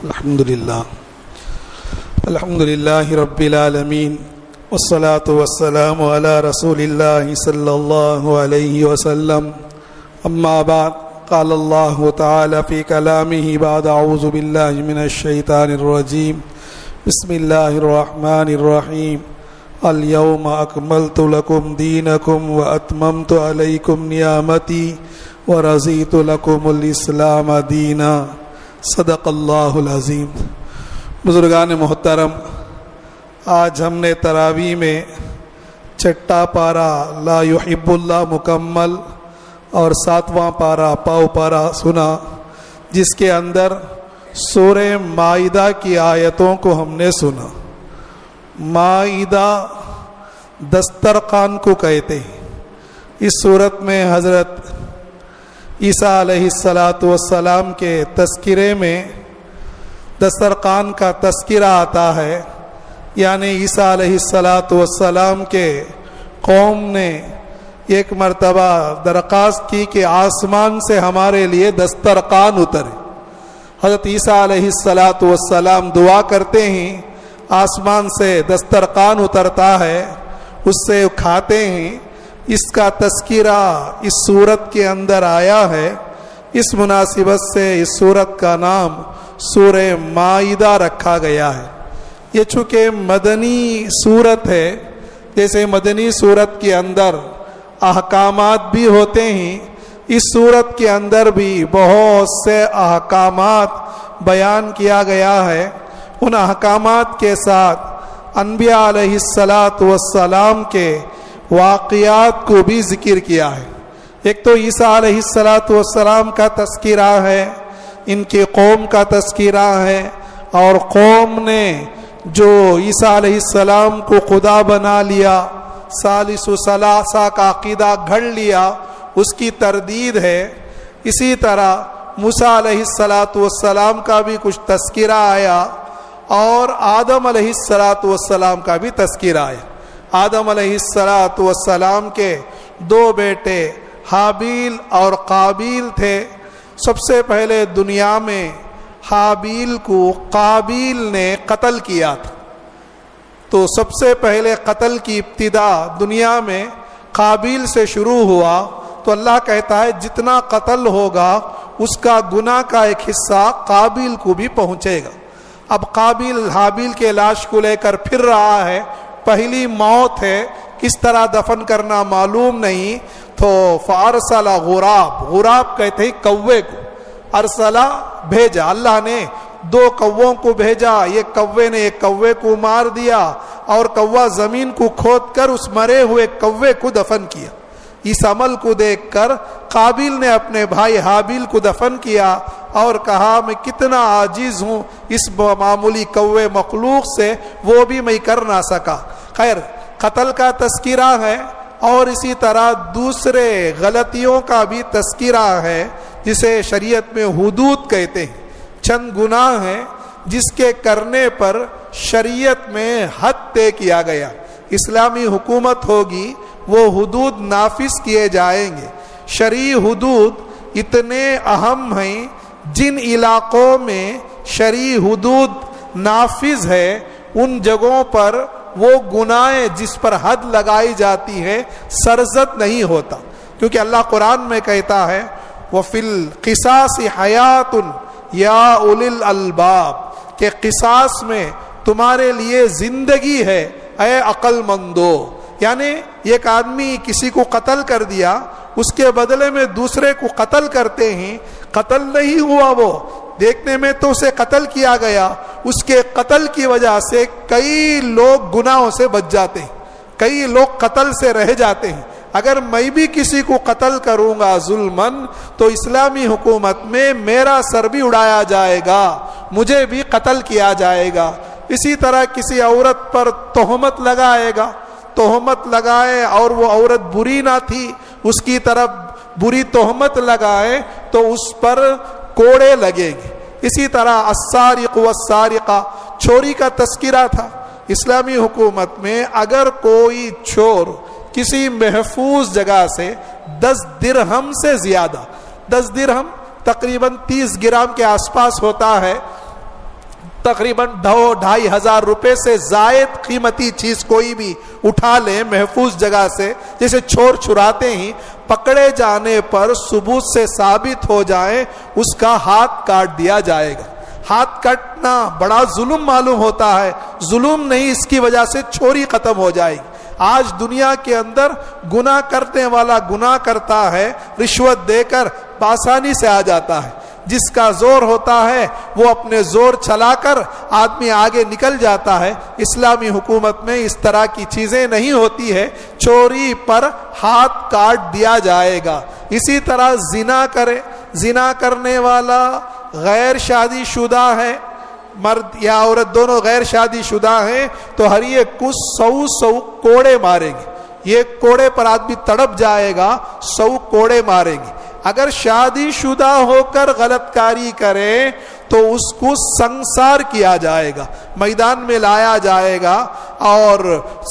الحمد للہ رب العالمین والصلاة والسلام علی رسول اللہ صلی اللہ علیہ وسلم اما بعد قال اللہ تعالی فی کلامہ بعد اعوذ باللہ من الشیطان الرجیم بسم اللہ الرحمن الرحیم اليوم اکملت لکم دینکم واتممت علیکم نعمتی ورضیت لکم الاسلام دینا صدق اللہ العظیم۔ بزرگان محترم، آج ہم نے تراویح میں چھٹا پارا لا یحب اللہ مکمل اور 7واں پارا پاؤ پارا سنا، جس کے اندر سورہ مائدہ کی آیتوں کو ہم نے سنا۔ مائدہ دسترخوان کو کہتے ہیں۔ اس صورت میں حضرت عیسیٰ علیہ السلام کے تذکرے میں دسترخوان کا تذکرہ آتا ہے، یعنی عیسیٰ علیہ السلام کے قوم نے ایک مرتبہ درخواست کی کہ آسمان سے ہمارے لیے دسترخوان اترے۔ حضرت عیسیٰ علیہ السلام دعا کرتے ہیں، آسمان سے دسترخوان اترتا ہے، اس سے کھاتے ہیں۔ اس کا تذکرہ اس سورت کے اندر آیا ہے۔ اس مناسبت سے اس سورت کا نام سورہ مائدہ رکھا گیا ہے۔ یہ چونکہ مدنی سورت ہے، جیسے مدنی سورت کے اندر احکامات بھی ہوتے ہیں، اس سورت کے اندر بھی بہت سے احکامات بیان کیا گیا ہے۔ ان احکامات کے ساتھ انبیاء علیہ السلام کے واقعات کو بھی ذکر کیا ہے۔ ایک تو عیسیٰ علیہ السلام کا تذکرہ ہے، ان کے قوم کا تذکرہ ہے، اور قوم نے جو عیسیٰ علیہ السلام کو خدا بنا لیا، ثالث و ثلاثہ کا عقیدہ گھڑ لیا، اس کی تردید ہے۔ اسی طرح موسیٰ علیہ السلام کا بھی کچھ تذکرہ آیا، اور آدم علیہ السلام کا بھی تذکرہ آیا۔ آدم علیہ السلام کے 2 بیٹے حابیل اور قابیل تھے۔ سب سے پہلے دنیا میں حابیل کو قابیل نے قتل کیا تھا، تو سب سے پہلے قتل کی ابتدا دنیا میں قابیل سے شروع ہوا۔ تو اللہ کہتا ہے جتنا قتل ہوگا اس کا گناہ کا ایک حصہ قابیل کو بھی پہنچے گا۔ اب قابیل حابیل کے لاش کو لے کر پھر رہا ہے، پہلی موت ہے، کس طرح دفن کرنا معلوم نہیں، تو فارسل غراب کہتے ہیں کوے کو، ارسلہ بھیجا، اللہ نے 2 کووں کو بھیجا، ایک کوے نے ایک کوے کو مار دیا، اور کوا زمین کو کھود کر اس مرے ہوئے کوے کو دفن کیا۔ اس عمل کو دیکھ کر قابیل نے اپنے بھائی حابیل کو دفن کیا اور کہا میں کتنا عاجز ہوں اس معمولی کوے مخلوق سے، وہ بھی میں کر نہ سکا۔ خیر، قتل کا تذکرہ ہے، اور اسی طرح دوسرے غلطیوں کا بھی تذکرہ ہے، جسے شریعت میں حدود کہتے ہیں۔ چند گناہ ہیں جس کے کرنے پر شریعت میں حد طے کیا گیا۔ اسلامی حکومت ہوگی، وہ حدود نافذ کیے جائیں گے۔ شرعی حدود اتنے اہم ہیں، جن علاقوں میں شرعی حدود نافذ ہے ان جگہوں پر وہ گناہ جس پر حد لگائی جاتی ہے سرزد نہیں ہوتا، کیونکہ اللہ قرآن میں کہتا ہے وَفِي الْقِصَاصِ حَيَاتٌ يَا أُولِي الْأَلْبَابِ، کہ قصاص میں تمہارے لیے زندگی ہے اے عقل مندو۔ یعنی ایک آدمی کسی کو قتل کر دیا، اس کے بدلے میں دوسرے کو قتل کرتے ہیں، قتل نہیں ہوا، وہ دیکھنے میں تو اسے قتل کیا گیا، اس کے قتل کی وجہ سے کئی لوگ گناہوں سے بچ جاتے ہیں، کئی لوگ قتل سے رہ جاتے ہیں۔ اگر میں بھی کسی کو قتل کروں گا ظلماً تو اسلامی حکومت میں میرا سر بھی اڑایا جائے گا، مجھے بھی قتل کیا جائے گا۔ اسی طرح کسی عورت پر تہمت لگائے گا، تہمت لگائے اور وہ عورت بری نہ تھی، اس کی طرف بری تہمت لگائے تو اس پر کوڑے لگے گی۔ اسی طرح السارق والسارقہ، چوری کا تذکرہ تھا۔ اسلامی حکومت میں اگر کوئی چور کسی محفوظ جگہ سے 10 درہم سے زیادہ، 10 درہم تقریباً 30 گرام کے آس پاس ہوتا ہے، تقریباً 2,500 روپے سے زائد قیمتی چیز کوئی بھی اٹھا لیں محفوظ جگہ سے، جیسے چور چراتے ہی پکڑے جانے پر ثبوت سے ثابت ہو جائے، اس کا ہاتھ کاٹ دیا جائے گا۔ ہاتھ کاٹنا بڑا ظلم معلوم ہوتا ہے، ظلم نہیں، اس کی وجہ سے چوری ختم ہو جائے گی۔ آج دنیا کے اندر گناہ کرنے والا گناہ کرتا ہے، رشوت دے کر بآسانی سے آ جاتا ہے۔ جس کا زور ہوتا ہے وہ اپنے زور چلا کر آدمی آگے نکل جاتا ہے۔ اسلامی حکومت میں اس طرح کی چیزیں نہیں ہوتی ہے، چوری پر ہاتھ کاٹ دیا جائے گا۔ اسی طرح زنا کرے، زنا کرنے والا غیر شادی شدہ ہے، مرد یا عورت دونوں غیر شادی شدہ ہیں، تو ہر ایک کو 100 کوڑے ماریں گے۔ یہ کوڑے پر آدمی تڑپ جائے گا، 100 کوڑے ماریں گے۔ اگر شادی شدہ ہو کر غلط کاری کرے تو اس کو سنسار کیا جائے گا، میدان میں لایا جائے گا اور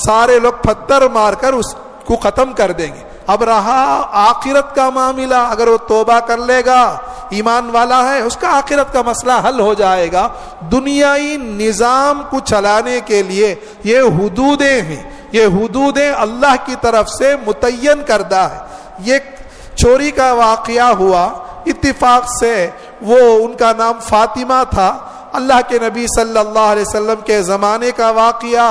سارے لوگ پتھر مار کر اس کو ختم کر دیں گے۔ اب رہا آخرت کا معاملہ، اگر وہ توبہ کر لے گا، ایمان والا ہے، اس کا آخرت کا مسئلہ حل ہو جائے گا۔ دنیائی نظام کو چلانے کے لیے یہ حدودیں ہیں، یہ حدودیں اللہ کی طرف سے متعین کردہ ہے۔ یہ چوری کا واقعہ ہوا، اتفاق سے وہ ان کا نام فاطمہ تھا، اللہ کے نبی صلی اللہ علیہ وسلم کے زمانے کا واقعہ۔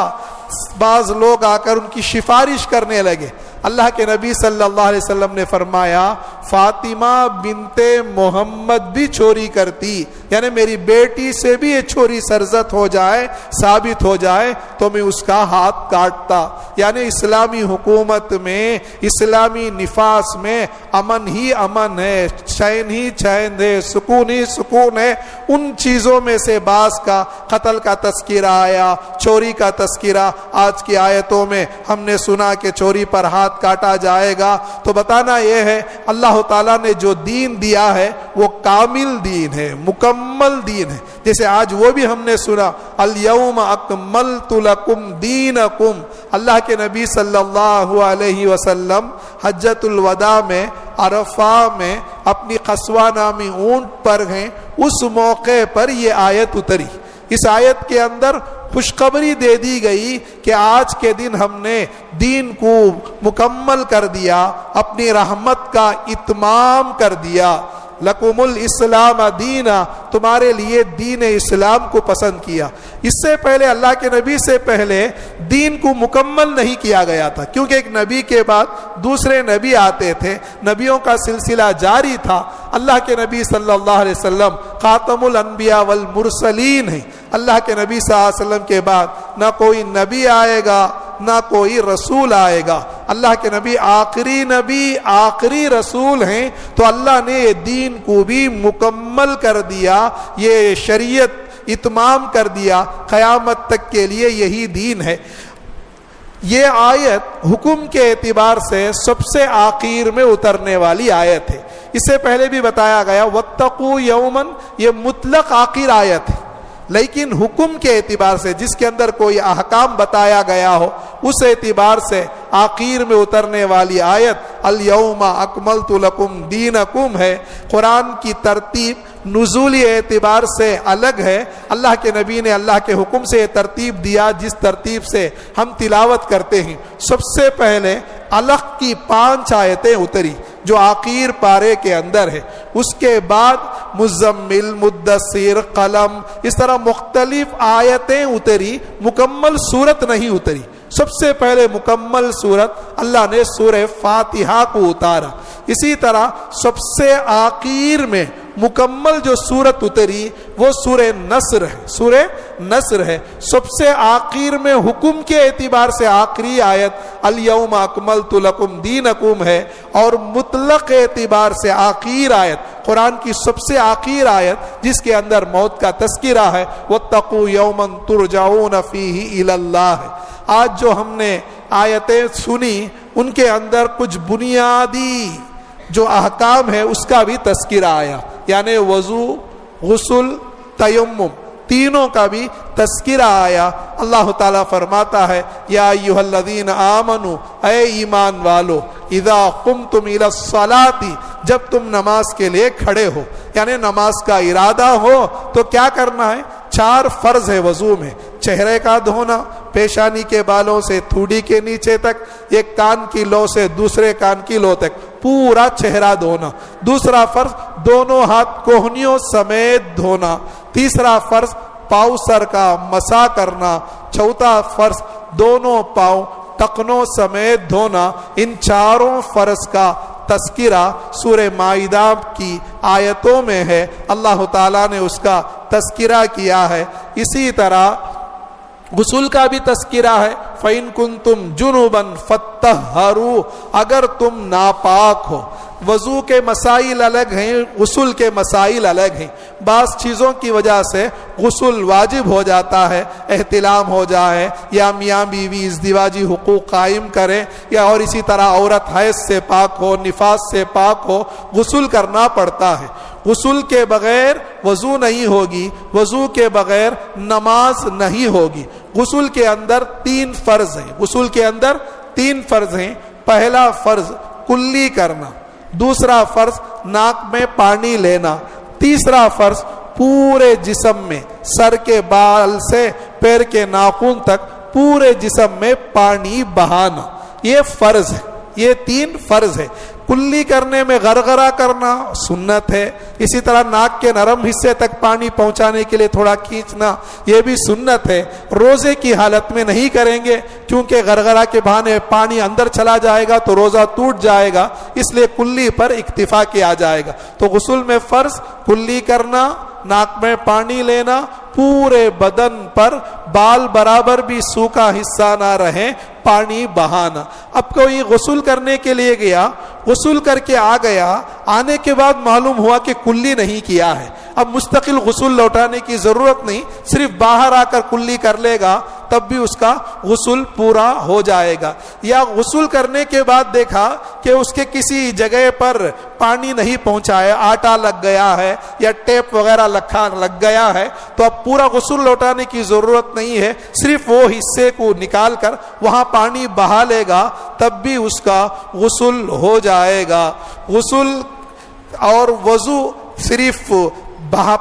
بعض لوگ آ کر ان کی سفارش کرنے لگے۔ اللہ کے نبی صلی اللہ علیہ وسلم نے فرمایا فاطمہ بنت محمد بھی چوری کرتی، یعنی میری بیٹی سے بھی یہ چوری سرزد ہو جائے، ثابت ہو جائے تو میں اس کا ہاتھ کاٹتا۔ یعنی اسلامی حکومت میں، اسلامی نفاذ میں امن ہی امن ہے، چین ہی چین ہے، سکون ہی سکون ہے۔ ان چیزوں میں سے بعض کا قتل کا تذکرہ آیا، چوری کا تذکرہ۔ آج کی آیتوں میں ہم نے سنا کہ چوری پر ہاتھ کاٹا جائے گا، تو بتانا یہ ہے اللہ تعالیٰ نے جو دین دیا ہے وہ کامل دین ہے، مکمل دین ہے۔ جیسے آج وہ بھی ہم نے سنا الیوم اکملت لکم دینکم، اللہ کے نبی صلی اللہ علیہ وسلم حجۃ الوداع میں عرفہ میں اپنی قصوہ نامی اونٹ پر ہیں، اس موقع پر یہ آیت اتری۔ اس آیت کے اندر خوشخبری دے دی گئی کہ آج کے دن ہم نے دین کو مکمل کر دیا، اپنی رحمت کا اتمام کر دیا۔ لکم الاسلام دینا، تمہارے لیے دین اسلام کو پسند کیا۔ اس سے پہلے اللہ کے نبی سے پہلے دین کو مکمل نہیں کیا گیا تھا، کیونکہ ایک نبی کے بعد دوسرے نبی آتے تھے، نبیوں کا سلسلہ جاری تھا۔ اللہ کے نبی صلی اللہ علیہ وسلم خاتم الانبیاء والمرسلین ہیں۔ اللہ کے نبی صلی اللہ علیہ وسلم کے بعد نہ کوئی نبی آئے گا نہ کوئی رسول آئے گا۔ اللہ کے نبی آخری رسول ہیں، تو اللہ نے یہ دین کو بھی مکمل کر دیا، یہ شریعت اتمام کر دیا، قیامت تک کے لیے یہی دین ہے۔ یہ آیت حکم کے اعتبار سے سب سے آخر میں اترنے والی آیت ہے۔ اس سے پہلے بھی بتایا گیا واتقوا یومن، یہ مطلق آخر آیت ہے، لیکن حکم کے اعتبار سے جس کے اندر کوئی احکام بتایا گیا ہو، اس اعتبار سے آخر میں اترنے والی آیت الیوم اکملت لکم دینکم ہے۔ قرآن کی ترتیب نزولی اعتبار سے الگ ہے۔ اللہ کے نبی نے اللہ کے حکم سے یہ ترتیب دیا جس ترتیب سے ہم تلاوت کرتے ہیں۔ سب سے پہلے علق کی 5 آیتیں اتری جو آخر پارے کے اندر ہے، اس کے بعد مزمل، مدثر، قلم، اس طرح مختلف آیتیں اتری، مکمل سورت نہیں اتری۔ سب سے پہلے مکمل سورت اللہ نے سورہ فاتحہ کو اتارا۔ اسی طرح سب سے آخر میں مکمل جو سورت اتری وہ سورہ نصر ہے، سورہ نصر ہے۔ سب سے آخر میں حکم کے اعتبار سے آخری آیت الیوم اکملت لکم دینکم ہے، اور مطلق اعتبار سے آخر آیت قرآن کی سب سے آخر آیت جس کے اندر موت کا تذکرہ ہے واتقوا یوما ترجعون فیہ الی اللہ ہے۔ آج جو ہم نے آیتیں سنی ان کے اندر کچھ بنیادی جو احکام ہے اس کا بھی تذکرہ آیا، یعنی وضو، غسل، تیمم، تینوں کا بھی تذکرہ آیا۔ اللہ تعالیٰ فرماتا ہے یا ایھا الذین آمنوا، اے ایمان والو، اذا قمتم الی الصلاۃ، جب تم نماز کے لیے کھڑے ہو، یعنی نماز کا ارادہ ہو تو کیا کرنا ہے؟ 4 فرض ہے وضو میں: چہرے کا دھونا، پیشانی کے بالوں سے تھوڑی کے نیچے تک، ایک کان کی لو سے دوسرے کان کی لو تک پورا چہرہ دھونا. دوسرا فرض دونوں ہاتھ کوہنیوں سمیت دھونا. تیسرا فرض پاؤں سر کا مسا کرنا. چوتھا فرض دونوں پاؤں ٹکنوں سمیت دھونا. ان 4 فرض کا تذکرہ سورہ مائدہ کی آیتوں میں ہے. اللہ تعالیٰ نے اس کا تذکرہ کیا ہے. اسی طرح غسل کا بھی تذکرہ ہے. فَإِن كُنتُمْ جُنُبًا فَاتَّطَہَّرُوا، اگر تم ناپاک ہو. وضو کے مسائل الگ ہیں، غسل کے مسائل الگ ہیں. بعض چیزوں کی وجہ سے غسل واجب ہو جاتا ہے، احتلام ہو جائے یا میاں بیوی ازدواجی حقوق قائم کریں، یا اور اسی طرح عورت حیض سے پاک ہو، نفاس سے پاک ہو، غسل کرنا پڑتا ہے. غسل کے بغیر وضو نہیں ہوگی، وضو کے بغیر نماز نہیں ہوگی. غسل کے اندر 3 فرض ہیں. غسل کے اندر 3 فرض ہیں. پہلا فرض کلی کرنا، دوسرا فرض ناک میں پانی لینا، تیسرا فرض پورے جسم میں سر کے بال سے پیر کے ناخن تک پورے جسم میں پانی بہانا. یہ فرض ہے. یہ 3 فرض ہے. کلی کرنے میں غرغرہ کرنا سنت ہے. اسی طرح ناک کے نرم حصے تک پانی پہنچانے کے لیے تھوڑا کھینچنا، یہ بھی سنت ہے. روزے کی حالت میں نہیں کریں گے کیونکہ غرغرہ کے بہانے پانی اندر چلا جائے گا تو روزہ ٹوٹ جائے گا، اس لیے کلی پر اکتفا کیا جائے گا. تو غسل میں فرض کلی کرنا، ناک میں پانی لینا، پورے بدن پر بال برابر بھی سوکھا حصہ نہ رہے پانی بہانا. اب کوئی غسل کرنے کے لیے گیا، غسل کر کے آ گیا، آنے کے بعد معلوم ہوا کہ کلی نہیں کیا ہے. اب مستقل غسل لوٹانے کی ضرورت نہیں، صرف باہر آ کر کلی کر لے گا تب بھی اس کا غسل پورا ہو جائے گا. یا غسل کرنے کے بعد دیکھا کہ اس کے کسی جگہ پر پانی نہیں پہنچا ہے، آٹا لگ گیا ہے یا ٹیپ وغیرہ لگ گیا ہے، تو اب پورا غسل لوٹانے کی ضرورت نہیں ہے، صرف وہ حصے کو نکال کر وہاں پانی بہا لے گا تب بھی اس کا غسل ہو جائے گا. غسل اور وضو صرف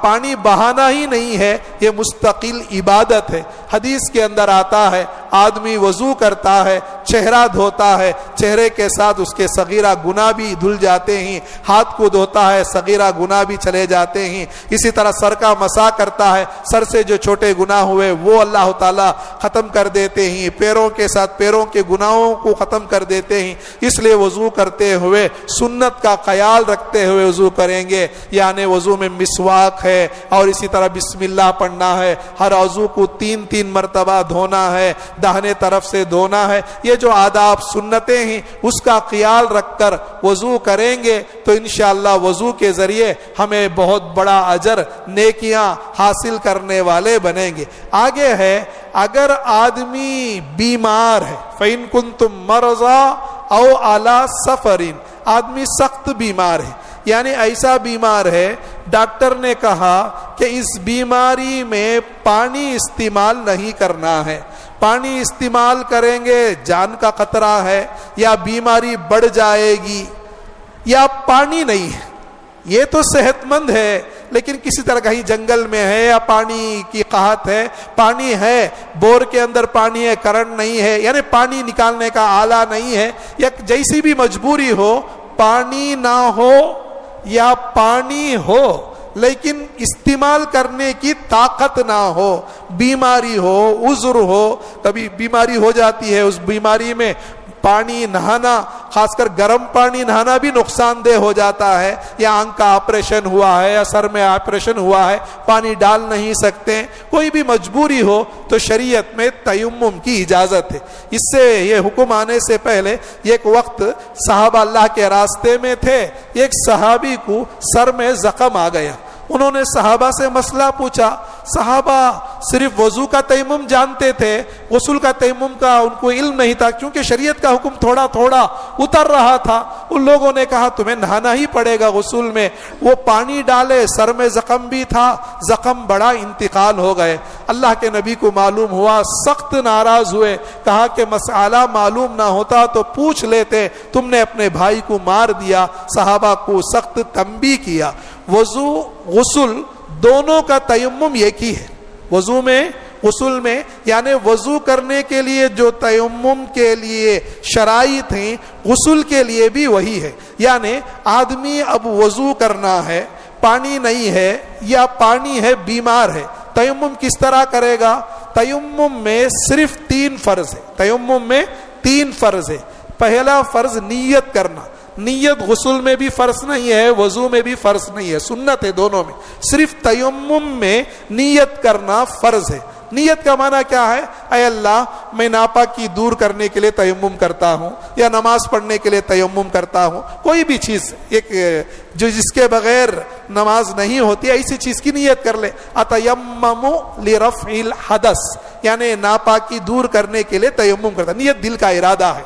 پانی بہانا ہی نہیں ہے، یہ مستقل عبادت ہے. حدیث کے اندر آتا ہے آدمی وضو کرتا ہے، چہرہ دھوتا ہے، چہرے کے ساتھ اس کے صغیرہ گناہ بھی دھل جاتے ہیں، ہاتھ کو دھوتا ہے، صغیرہ گناہ بھی چلے جاتے ہیں. اسی طرح سر کا مسح کرتا ہے، سر سے جو چھوٹے گناہ ہوئے وہ اللہ تعالیٰ ختم کر دیتے ہیں. پیروں کے ساتھ پیروں کے گناہوں کو ختم کر دیتے ہیں. اس لیے وضو کرتے ہوئے سنت کا خیال رکھتے ہوئے وضو کریں گے. یعنی وضو میں مسواک ہے اور اسی طرح بسم اللہ پڑھنا ہے. ہر عضو کو 3 مرتبہ دھونا ہے، داہنے طرف سے دھونا ہے. یہ جو آداب سنتیں ہیں اس کا خیال رکھ کر وضو کریں گے تو انشاءاللہ وضو کے ذریعے ہمیں بہت بڑا اجر، نیکیاں حاصل کرنے والے بنیں گے. آگے ہے اگر آدمی بیمار ہے، فَإِن كُنتُم مَّرْضَىٰ أَوْ عَلَىٰ سَفَرٍ، آدمی سخت بیمار ہے، یعنی ایسا بیمار ہے ڈاکٹر نے کہا کہ اس بیماری میں پانی استعمال نہیں کرنا ہے، پانی استعمال کریں گے جان کا خطرہ ہے یا بیماری بڑھ جائے گی، یا پانی نہیں ہے. یہ تو صحت مند ہے لیکن کسی طرح کہیں جنگل میں ہے یا پانی کی قحط ہے، پانی ہے بور کے اندر پانی ہے، کرنٹ نہیں ہے، یعنی پانی نکالنے کا آلہ نہیں ہے، یا جیسی بھی مجبوری ہو، پانی نہ ہو یا پانی ہو لیکن استعمال کرنے کی طاقت نہ ہو، بیماری ہو، عذر ہو، کبھی بیماری ہو جاتی ہے، اس بیماری میں پانی نہانا، خاص کر گرم پانی نہانا بھی نقصان دہ ہو جاتا ہے، یا آنکھ کا آپریشن ہوا ہے یا سر میں آپریشن ہوا ہے، پانی ڈال نہیں سکتے، کوئی بھی مجبوری ہو تو شریعت میں تیمم کی اجازت ہے. اس سے یہ حکم آنے سے پہلے ایک وقت صحابہ اللہ کے راستے میں تھے، ایک صحابی کو سر میں زخم آ گیا. انہوں نے صحابہ سے مسئلہ پوچھا. صحابہ صرف وضو کا تیمم جانتے تھے، غسل کا تیمم کا ان کو علم نہیں تھا، کیونکہ شریعت کا حکم تھوڑا تھوڑا اتر رہا تھا. ان لوگوں نے کہا تمہیں نہانا ہی پڑے گا غسل میں. وہ پانی ڈالے، سر میں زخم بھی تھا، زخم بڑا، انتقال ہو گئے. اللہ کے نبی کو معلوم ہوا، سخت ناراض ہوئے، کہا کہ مسئلہ معلوم نہ ہوتا تو پوچھ لیتے، تم نے اپنے بھائی کو مار دیا. صحابہ کو سخت تنبیہ کیا. وضو غسل دونوں کا تیمم ایک ہی ہے. وضو میں غسل میں، یعنی وضو کرنے کے لیے جو تیمم کے لیے شرائط ہیں غسل کے لیے بھی وہی ہے. یعنی آدمی اب وضو کرنا ہے، پانی نہیں ہے یا پانی ہے بیمار ہے، تیمم کس طرح کرے گا؟ تیمم میں صرف 3 فرض ہے. تیمم میں 3 فرض ہے. پہلا فرض نیت کرنا. نیت غسل میں بھی فرض نہیں ہے، وضو میں بھی فرض نہیں ہے، سنت ہے دونوں میں. صرف تیمم میں نیت کرنا فرض ہے. نیت کا معنی کیا ہے؟ اے اللہ میں ناپاکی دور کرنے کے لیے تیمم کرتا ہوں، یا نماز پڑھنے کے لیے تیمم کرتا ہوں. کوئی بھی چیز ایک جو جس کے بغیر نماز نہیں ہوتی ایسی چیز کی نیت کر لے. اتیمم لرفع الحدث، یعنی ناپاکی دور کرنے کے لیے تیمم کرتا. نیت دل کا ارادہ ہے.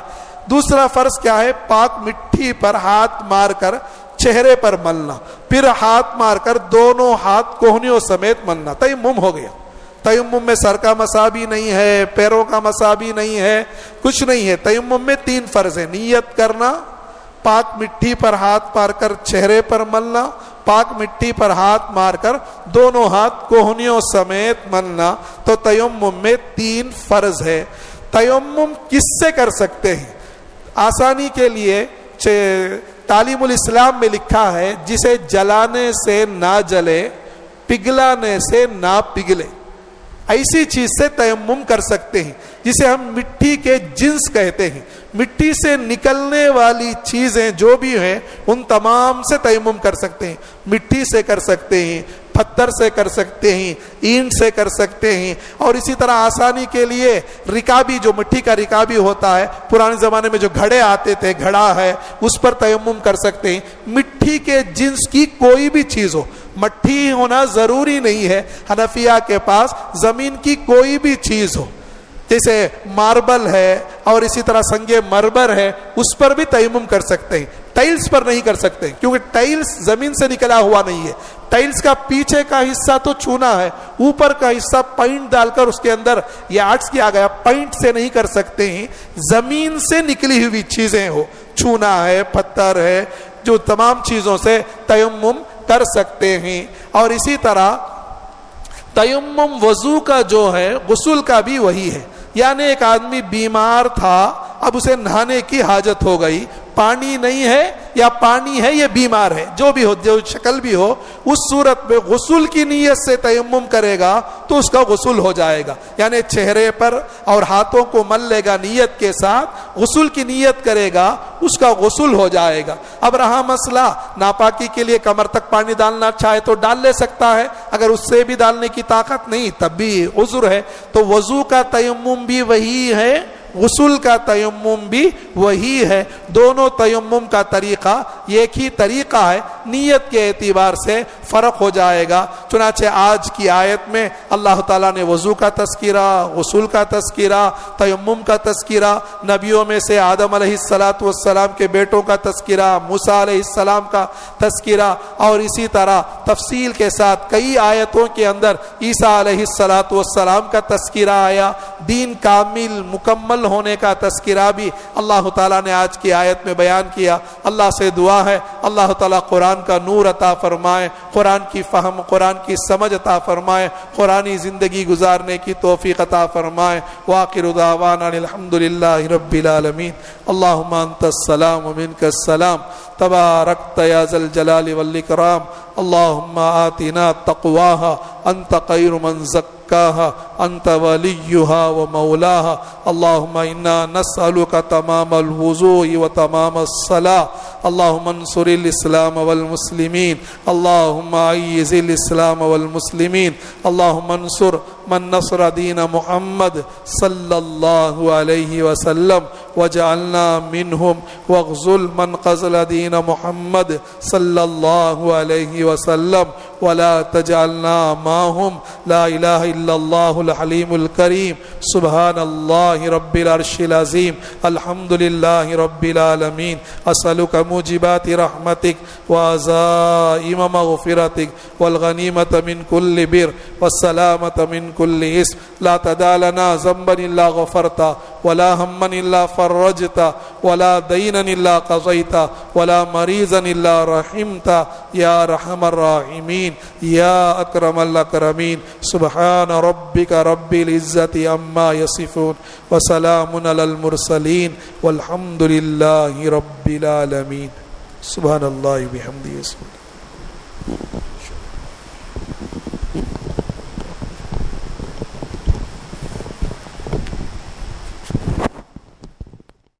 دوسرا فرض کیا ہے؟ پاک مٹی پر ہاتھ مار کر چہرے پر ملنا، پھر ہاتھ مار کر دونوں ہاتھ کوہنیوں سمیت ملنا. تیمم ہو گیا. تیمم میں سر کا مسا بھی نہیں ہے، پیروں کا مسا بھی نہیں ہے، کچھ نہیں ہے. تیمم میں 3 فرض ہے: نیت کرنا، پاک مٹی پر ہاتھ مار کر چہرے پر ملنا، پاک مٹی پر ہاتھ مار کر دونوں ہاتھ کوہنیوں سمیت ملنا. تو تیمم میں 3 فرض ہے. تیمم کس سے کر سکتے ہیں؟ آسانی کے لیے تعلیم الاسلام میں لکھا ہے جسے جلانے سے نہ جلے، پگھلانے سے نہ پگھلے، ایسی چیز سے تیمم کر سکتے ہیں جسے ہم مٹی کے جنس کہتے ہیں. مٹی سے نکلنے والی چیزیں جو بھی ہیں ان تمام سے تیمم کر سکتے ہیں. مٹی سے کر سکتے ہیں، پتھر سے کر سکتے ہیں، اینٹ سے کر سکتے ہیں. اور اسی طرح آسانی کے لیے رکابی، جو مٹی کا رکابی ہوتا ہے، پرانے زمانے میں جو گھڑے آتے تھے، گھڑا ہے، اس پر تیمم کر سکتے ہیں. مٹی کے جنس کی کوئی بھی چیز ہو، مٹی ہونا ضروری نہیں ہے. حنفیہ کے پاس زمین کی کوئی بھی چیز ہو، جیسے ماربل ہے اور اسی طرح سنگ مرمر ہے، اس پر بھی تیمم کر سکتے ہیں. ٹائلز پر نہیں کر سکتے کیونکہ ٹائلز زمین سے نکلا ہوا نہیں ہے. ٹائلز کا پیچھے کا حصہ تو چونا ہے، اوپر کا حصہ پینٹ ڈال کر اس کے اندر یہ آرٹس کیا گیا، پینٹ سے نہیں کر سکتے ہیں. زمین سے نکلی ہوئی چیزیں ہو، چونا ہے، پتھر ہے، جو تمام چیزوں سے تیمم کر سکتے ہیں. اور اسی طرح تیمم وضو کا جو ہے غسل کا بھی وہی ہے. یعنی ایک آدمی بیمار تھا، اب اسے نہانے کی حاجت ہو گئی، پانی نہیں ہے یا پانی ہے یہ بیمار ہے، جو بھی ہو، جو شکل بھی ہو، اس صورت میں غسل کی نیت سے تیمم کرے گا تو اس کا غسل ہو جائے گا. یعنی چہرے پر اور ہاتھوں کو مل لے گا نیت کے ساتھ، غسل کی نیت کرے گا، اس کا غسل ہو جائے گا. اب رہا مسئلہ ناپاکی کے لیے کمر تک پانی ڈالنا چاہے تو ڈال لے سکتا ہے، اگر اس سے بھی ڈالنے کی طاقت نہیں تب بھی عذر ہے. تو وضو کا تیمم بھی وہی ہے، غسل کا تیمم بھی وہی ہے. دونوں تیمم کا طریقہ ایک ہی طریقہ ہے، نیت کے اعتبار سے فرق ہو جائے گا. چنانچہ آج کی آیت میں اللہ تعالیٰ نے وضو کا تذکرہ، غسل کا تذکرہ، تیمم کا تذکرہ، نبیوں میں سے آدم علیہ السلام کے بیٹوں کا تذکرہ، موسیٰ علیہ السلام کا تذکرہ، اور اسی طرح تفصیل کے ساتھ کئی آیتوں کے اندر عیسیٰ علیہ السلام کا تذکرہ آیا. دین کامل مکمل ہونے کا تذکرہ بھی اللہ تعالیٰ نے آج کی آیت میں بیان کیا. اللہ سے دعا ہے اللہ تعالیٰ قرآن کا نور عطا فرمائے، قرآن کی فہم، قرآن کی سمجھ عطا فرمائے، قرآنی زندگی گزارنے کی توفیق عطا فرمائے. وآخر دعوانا الحمدللہ رب العالمین. اللہم انت السلام ومنک السلام، تبارکت یا ذا الجلال والاکرام. اللہم آتنا تقواہا انت خیر من زکاہا انت ولیہا ومولاہا. اللہم انا نسألک تمام الوضوء وتمام الصلاة. اللہم انصر الاسلام والمسلمین. اللہم اعز الاسلام والمسلمین. اللہم انصر من نصر دین محمد صلی اللہ علیہ وسلم وجعلنا منہم واغزل من قزل دین محمد صلی اللہ علیہ وسلم ولا تجعلنا معهم. لا الہ الا اللہ الحلیم الکریم. سبحان اللہ رب العرش العظیم. الحمد للہ رب العالمین. اسألک موجبات رحمتک وعزائم مغفرتک والغنیمت من کل بر والسلامت من کل اسم. لا تدع لنا ذنبا الا غفرتا ولا ہما الا فرجتا ولا دینا الا قضیتا ولا مریضا الا رحمتا یا ارحم الراحمین. الأكرمين يا أكرم الأكرمين سبحان ربك رب العزة عما يصفون وسلام على المرسلين والحمد لله رب العالمين سبحان الله وبحمده.